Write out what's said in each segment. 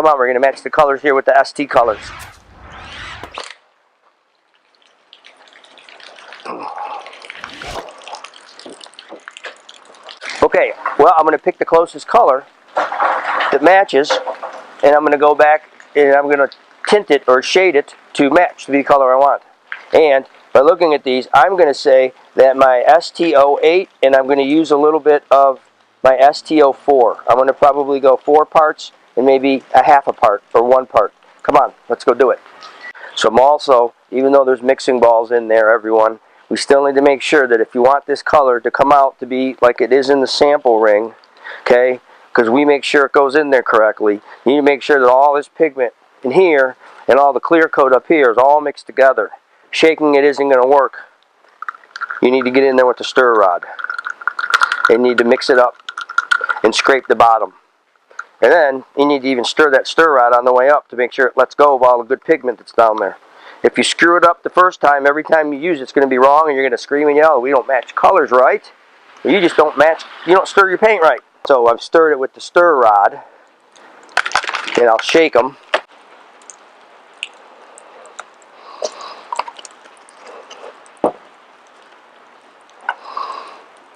Come on, we're going to match the colors here with the ST colors. Okay, well, I'm going to pick the closest color that matches, and I'm going to go back and I'm going to tint it or shade it to match the color I want. And by looking at these, I'm going to say that my ST08, and I'm going to use a little bit of my ST04. I'm going to probably go 4 parts and maybe a half a part or 1 part. Come on, let's go do it. So I'm also, even though there's mixing balls in there, everyone, we still need to make sure that if you want this color to come out to be like it is in the sample ring, okay, because we make sure it goes in there correctly, you need to make sure that all this pigment in here and all the clear coat up here is all mixed together. Shaking it isn't going to work. You need to get in there with the stir rod. You need to mix it up and scrape the bottom. And then you need to even stir that stir rod on the way up to make sure it lets go of all the good pigment that's down there. If you screw it up the first time, every time you use it, it's going to be wrong, and you're going to scream and yell, we don't match colors right. You just don't match, you don't stir your paint right. So I've stirred it with the stir rod, and I'll shake them.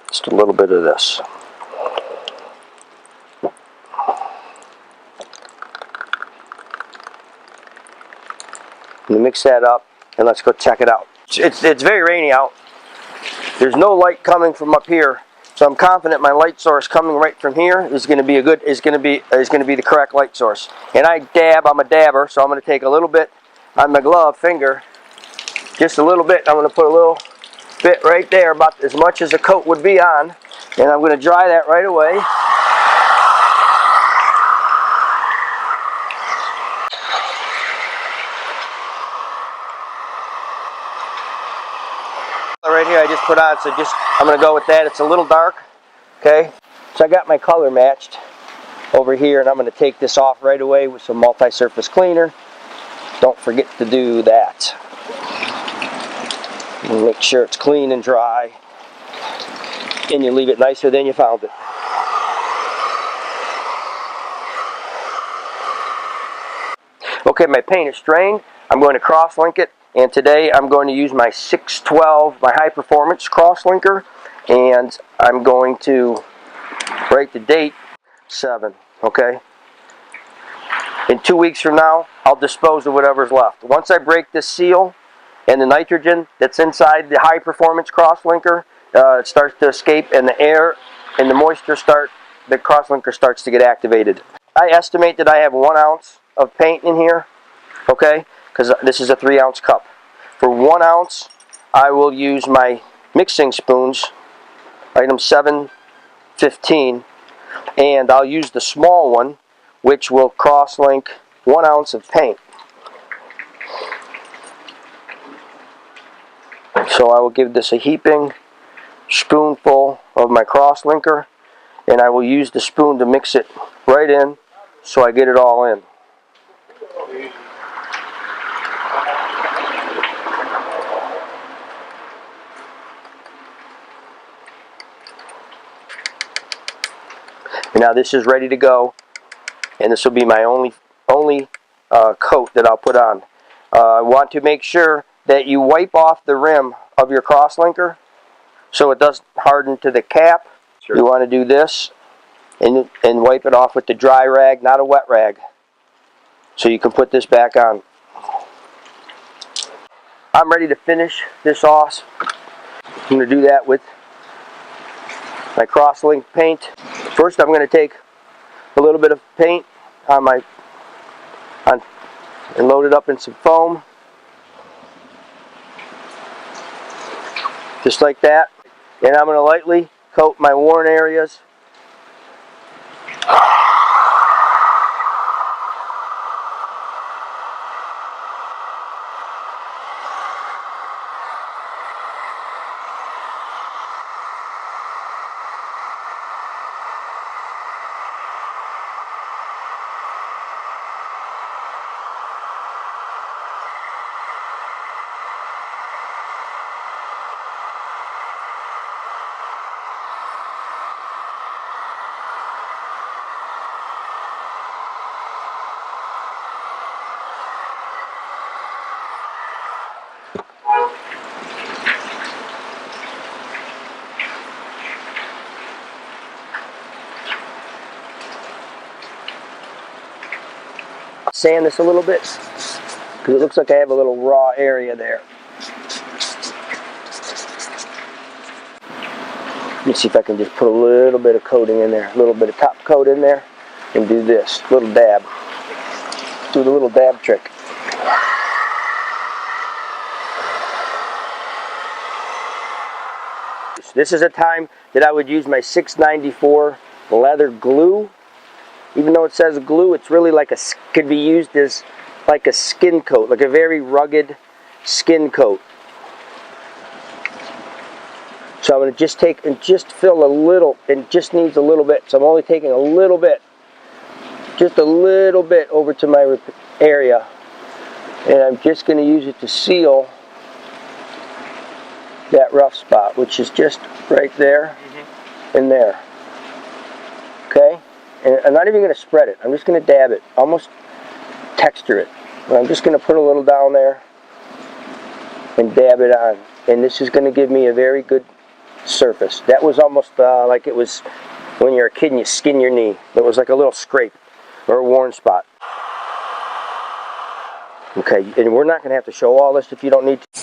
Just a little bit of this. And mix that up, and let's go check it out. It's very rainy out. There's no light coming from up here, so I'm confident my light source coming right from here is going to be the correct light source. And I'm a dabber, so I'm going to take a little bit on my glove finger, just a little bit. I'm going to put a little bit right there, about as much as a coat would be on, and I'm going to dry that right away. Right here I just put on, so I'm going to go with that. It's a little dark, okay? So I got my color matched over here, and I'm going to take this off right away with some multi-surface cleaner. Don't forget to do that. And make sure it's clean and dry, and you leave it nicer than you found it. Okay, my paint is strained. I'm going to cross-link it. And today I'm going to use my 612, my high performance cross-linker, and I'm going to write the date 7, okay? In 2 weeks from now, I'll dispose of whatever's left. Once I break this seal and the nitrogen that's inside the high performance cross-linker, it starts to escape, and the air and the moisture the cross-linker starts to get activated. I estimate that I have 1 ounce of paint in here, okay? Because this is a 3-ounce cup. For 1 ounce, I will use my mixing spoons, item 715, and I'll use the small one, which will cross-link 1 ounce of paint. So I will give this a heaping spoonful of my cross-linker, and I will use the spoon to mix it right in so I get it all in. Now this is ready to go, and this will be my only coat that I'll put on. I want to make sure that you wipe off the rim of your cross-linker so it doesn't harden to the cap. Sure. You want to do this and wipe it off with the dry rag, not a wet rag. So you can put this back on. I'm ready to finish this off. I'm going to do that with my cross-link paint. First I'm going to take a little bit of paint and load it up in some foam. Just like that. And I'm going to lightly coat my worn areas. sand this a little bit because it looks like I have a little raw area there. Let me see if I can just put a little bit of coating in there, a little bit of top coat in there, and do this little dab. Do the little dab trick. This is a time that I would use my 694 leather glue. Even though it says glue, it's really like could be used as like a skin coat, like a very rugged skin coat. So I'm going to just take and just fill a little, it just needs a little bit. So I'm only taking a little bit, just a little bit over to my area. And I'm just going to use it to seal that rough spot, which is just right there and there. Okay? And I'm not even going to spread it. I'm just going to dab it, almost texture it. And I'm just going to put a little down there and dab it on. And this is going to give me a very good surface. That was almost like it was when you're a kid and you skin your knee. It was like a little scrape or a worn spot. Okay, and we're not going to have to show all this if you don't need to.